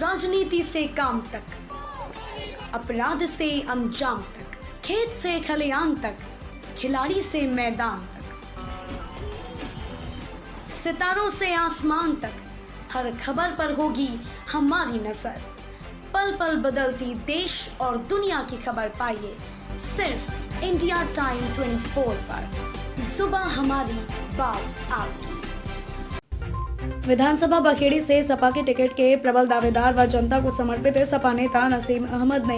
राजनीति से काम तक, अपराध से अंजाम तक, खेत से खलियान तक, खिलाड़ी से मैदान तक, सितारों से आसमान तक, हर खबर पर होगी हमारी नजर। पल पल बदलती देश और दुनिया की खबर पाइए सिर्फ इंडिया टाइम 24 पर। सुबह हमारी, बात आपकी। विधानसभा बखेड़ी से सपा के टिकट के प्रबल दावेदार व जनता को समर्पित सपा नेता नसीम अहमद ने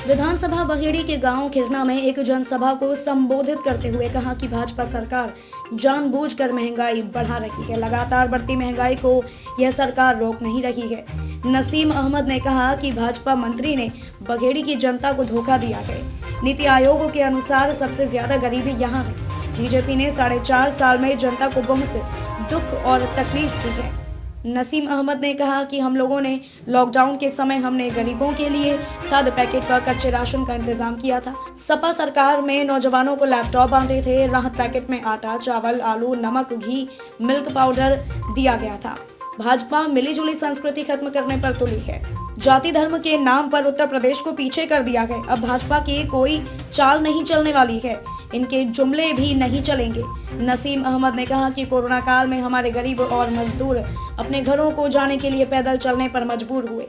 विधानसभा बखेड़ी के गांव खिरना में एक जनसभा को संबोधित करते हुए कहा कि भाजपा सरकार जानबूझकर महंगाई बढ़ा रही है। लगातार बढ़ती महंगाई को यह सरकार रोक नहीं रही है। नसीम अहमद ने कहा कि भाजपा मंत्री ने बखेड़ी की जनता को धोखा दिया है। नीति आयोग के अनुसार सबसे ज्यादा गरीबी यहाँ है। बीजेपी ने 4.5 साल में जनता को बहुत दुख और तकलीफ दी है। नसीम अहमद ने कहा कि हम लोगों ने लॉकडाउन के समय हमने गरीबों के लिए खाद्य पैकेट व कच्चे राशन का इंतजाम किया था। सपा सरकार में नौजवानों को लैपटॉप बांटे थे। राहत पैकेट में आटा, चावल, आलू, नमक, घी, मिल्क पाउडर दिया गया था। भाजपा मिलीजुली संस्कृति खत्म करने पर तुली है। जाति धर्म के नाम पर उत्तर प्रदेश को पीछे कर दिया गया। अब भाजपा की कोई चाल नहीं चलने वाली है। इनके जुमले भी नहीं चलेंगे। नसीम अहमद ने कहा कि कोरोना काल में हमारे गरीब और मजदूर अपने घरों को जाने के लिए पैदल चलने पर मजबूर हुए।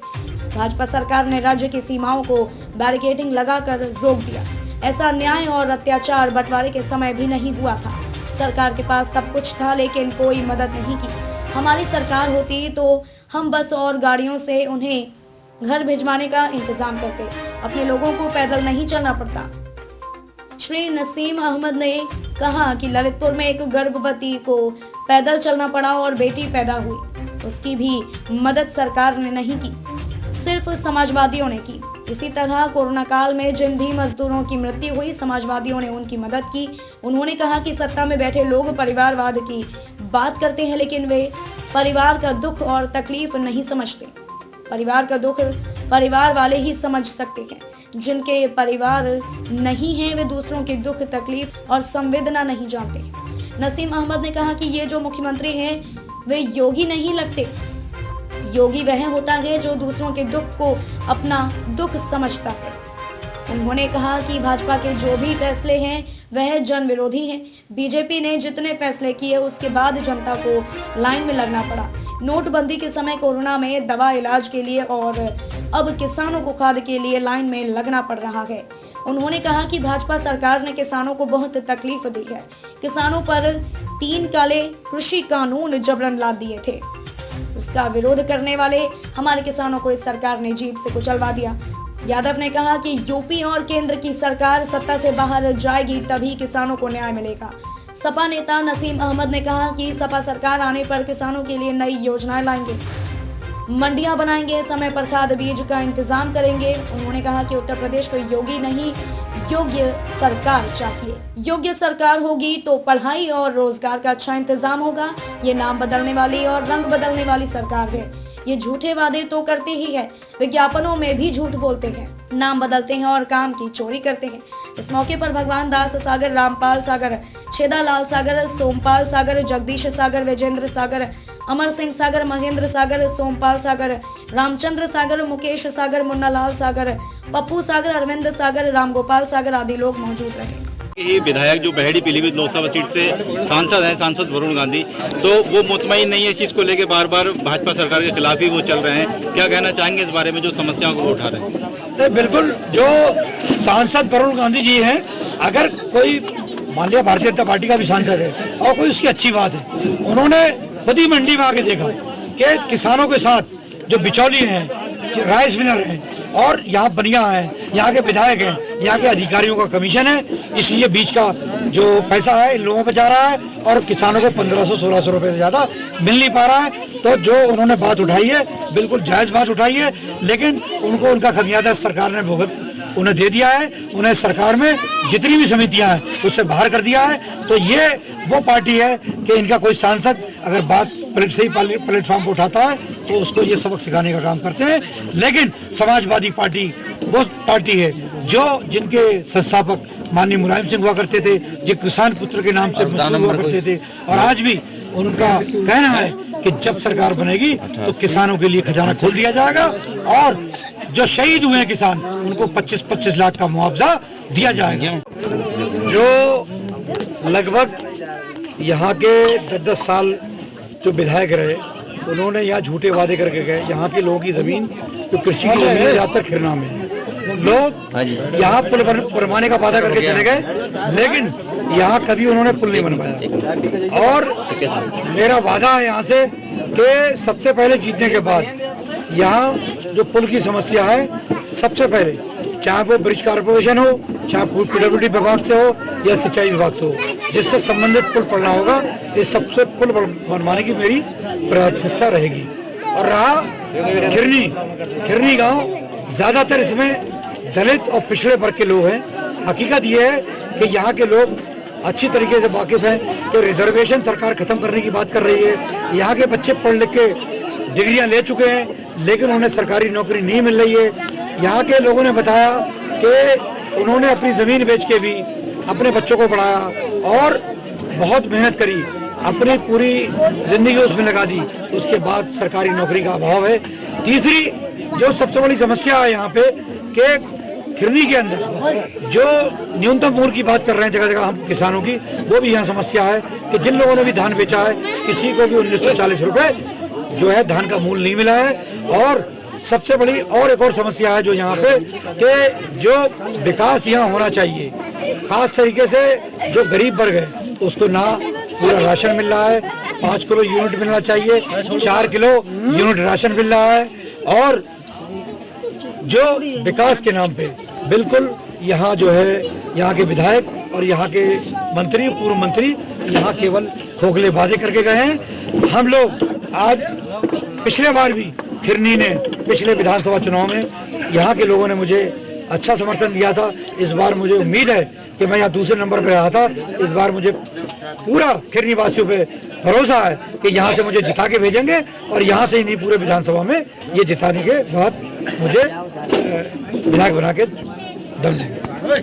भाजपा सरकार ने राज्य की सीमाओं को बैरिकेडिंग लगाकर रोक दिया। ऐसा अन्याय और अत्याचार बंटवारे के समय भी नहीं हुआ था। सरकार के पास सब कुछ था लेकिन कोई मदद नहीं की। हमारी सरकार होती तो हम बस और गाड़ियों से उन्हें घर भिजवाने का इंतजाम करते। अपने लोगों को पैदल नहीं चलना पड़ता। श्री नसीम अहमद ने कहा कि ललितपुर में एक गर्भवती को पैदल चलना पड़ा और बेटी पैदा हुई। उसकी भी मदद सरकार ने नहीं की, सिर्फ समाजवादियों ने की। इसी तरह कोरोना काल में जिन भी मजदूरों की मृत्यु हुई, समाजवादियों ने उनकी मदद की। उन्होंने कहा कि सत्ता में बैठे लोग परिवारवाद की बात करते हैं लेकिन वे परिवार का दुख और तकलीफ नहीं समझते। परिवार का दुख परिवार वाले ही समझ सकते हैं। जिनके परिवार नहीं है वे दूसरों के दुख, तकलीफ और संवेदना नहीं जानते। नसीम अहमद ने कहा कि ये जो मुख्यमंत्री हैं वे योगी नहीं लगते। योगी वह होता है जो दूसरों के दुख को अपना दुख समझता है। उन्होंने कहा कि भाजपा के जो भी फैसले हैं वह जन विरोधी हैं। बीजेपी ने जितने फैसले किए उसके बाद जनता को लाइन में लगना पड़ा। नोटबंदी के समय कोरोना में दवा इलाज के लिए और अब किसानों को खाद के लिए लाइन में लगना पड़ रहा है। उन्होंने कहा कि भाजपा सरकार ने किसानों को बहुत तकलीफ दी है। किसानों पर 3 काले कृषि कानून जबरन लाद दिए थे। उसका विरोध करने वाले हमारे किसानों को इस सरकार ने जीप से कुचलवा दिया। यादव ने कहा कि यूपी और केंद्र की सरकार सत्ता से बाहर जाएगी तभी किसानों को न्याय मिलेगा। सपा नेता नसीम अहमद ने कहा कि सपा सरकार आने पर किसानों के लिए नई योजनाएं लाएंगे, मंडियां बनाएंगे, समय पर खाद बीज का इंतजाम करेंगे। उन्होंने कहा कि उत्तर प्रदेश को योगी नहीं योग्य सरकार चाहिए। योग्य सरकार होगी तो पढ़ाई और रोजगार का अच्छा इंतजाम होगा। ये नाम बदलने वाली और रंग बदलने वाली सरकार है। ये झूठे वादे तो करते ही है, विज्ञापनों में भी झूठ बोलते हैं, नाम बदलते हैं और काम की चोरी करते हैं। इस मौके पर भगवान दास सागर, रामपाल सागर, छेदालाल सागर, सोमपाल सागर, जगदीश सागर, विजेंद्र सागर, अमर सिंह सागर, महेंद्र सागर, सोमपाल सागर, रामचंद्र सागर, मुकेश सागर, मुन्नालाल सागर, पप्पू सागर, अरविंद सागर, रामगोपाल सागर आदि लोग मौजूद रहे। ये विधायक जो बहेड़ी पीलीभीत लोकसभा सीट से सांसद हैं, सांसद वरुण गांधी, तो वो मुतमईन नहीं है इस चीज को लेके, बार बार भाजपा सरकार के खिलाफ ही वो चल रहे हैं। क्या कहना चाहेंगे इस बारे में जो समस्याओं को उठा रहे हैं? बिल्कुल, जो सांसद वरुण गांधी जी हैं, अगर कोई मान लिया भारतीय जनता पार्टी का भी सांसद है और कोई उसकी अच्छी बात है, उन्होंने खुद ही मंडी में आके देखा कि किसानों के साथ जो बिचौली हैं, राइस मिलर हैं और यहाँ बनिया है, यहाँ के विधायक हैं, यहाँ के अधिकारियों का कमीशन है, इसलिए बीच का जो पैसा है इन लोगों पे जा रहा है और किसानों को 1500-1600 रुपए से ज्यादा मिल नहीं पा रहा है। तो जो उन्होंने बात उठाई है बिल्कुल जायज बात उठाई है, लेकिन उनको उनका खमियाजा सरकार ने भुगत उन्हें दे दिया है। उन्हें सरकार में जितनी भी समितियां हैं उससे बाहर कर दिया है। तो ये वो पार्टी है कि इनका कोई सांसद अगर बात सही प्लेटफॉर्म पर उठाता है तो उसको ये सबक सिखाने का काम करते हैं। लेकिन समाजवादी पार्टी वो पार्टी है जो जिनके संस्थापक माननीय मुलायम सिंह हुआ करते थे, जो किसान पुत्र के नाम से हुआ करते थे, और आज भी उनका कहना है कि जब सरकार बनेगी तो किसानों के लिए खजाना खोल दिया जाएगा और जो शहीद हुए हैं किसान उनको 25-25 लाख का मुआवजा दिया जाएगा। जो लगभग यहाँ के 10-10 साल जो विधायक रहे उन्होंने यहाँ झूठे वादे करके गए। यहाँ के लोगों की जमीन जो कृषि की जमीन है ज्यादातर खिरना में है। लोग यहाँ पुल बनवाने का वादा करके चले गए, लेकिन यहाँ कभी उन्होंने पुल नहीं बनवाया। और मेरा वादा है यहाँ से कि सबसे पहले जीतने के बाद यहाँ जो पुल की समस्या है सबसे पहले, चाहे वो ब्रिज कॉर्पोरेशन हो, चाहे पीडब्ल्यूडी विभाग से हो या सिंचाई विभाग से हो, जिससे संबंधित पुल पड़ना होगा, इस सबसे पुल बनवाने की मेरी प्राथमिकता रहेगी। और रहा खिरनी गांव, ज्यादातर इसमें दलित और पिछड़े वर्ग के लोग हैं। हकीकत ये है कि यहाँ के लोग अच्छी तरीके से वाकिफ हैं कि रिजर्वेशन सरकार खत्म करने की बात कर रही है। यहाँ के बच्चे पढ़ लिख के डिग्रियां ले चुके हैं, लेकिन उन्हें सरकारी नौकरी नहीं मिल रही है। यहाँ के लोगों ने बताया कि उन्होंने अपनी ज़मीन बेच के भी अपने बच्चों को पढ़ाया और बहुत मेहनत करी, अपनी पूरी ज़िंदगी उसमें लगा दी, उसके बाद सरकारी नौकरी का अभाव है। तीसरी जो सबसे बड़ी समस्या है यहाँ पे कि खिरनी के अंदर जो न्यूनतम मूल्य की बात कर रहे हैं जगह जगह हम किसानों की, वो भी यहाँ समस्या है कि जिन लोगों ने भी धान बेचा है किसी को भी 1940 रुपये जो है धान का मूल्य नहीं मिला है। और सबसे बड़ी और एक और समस्या है जो यहाँ पे कि जो विकास यहाँ होना चाहिए, खास तरीके से जो गरीब वर्ग है उसको ना पूरा राशन मिल रहा है। 5 किलो यूनिट मिलना चाहिए, 4 किलो यूनिट राशन मिल रहा है। और जो विकास के नाम पे बिल्कुल यहाँ जो है यहाँ के विधायक और यहाँ के मंत्री, पूर्व मंत्री यहाँ केवल खोखले वादे करके गए हैं। हम लोग आज पिछले बार भी खिरनी ने पिछले विधानसभा चुनाव में यहाँ के लोगों ने मुझे अच्छा समर्थन दिया था। इस बार मुझे उम्मीद है कि मैं यहाँ दूसरे नंबर पर रहा था, इस बार मुझे पूरा खिरनी वासियों पे भरोसा है कि यहाँ से मुझे जिता के भेजेंगे और यहाँ से ही नहीं पूरे विधानसभा में ये जिताने के बाद मुझे विधायक बना के दम देंगे।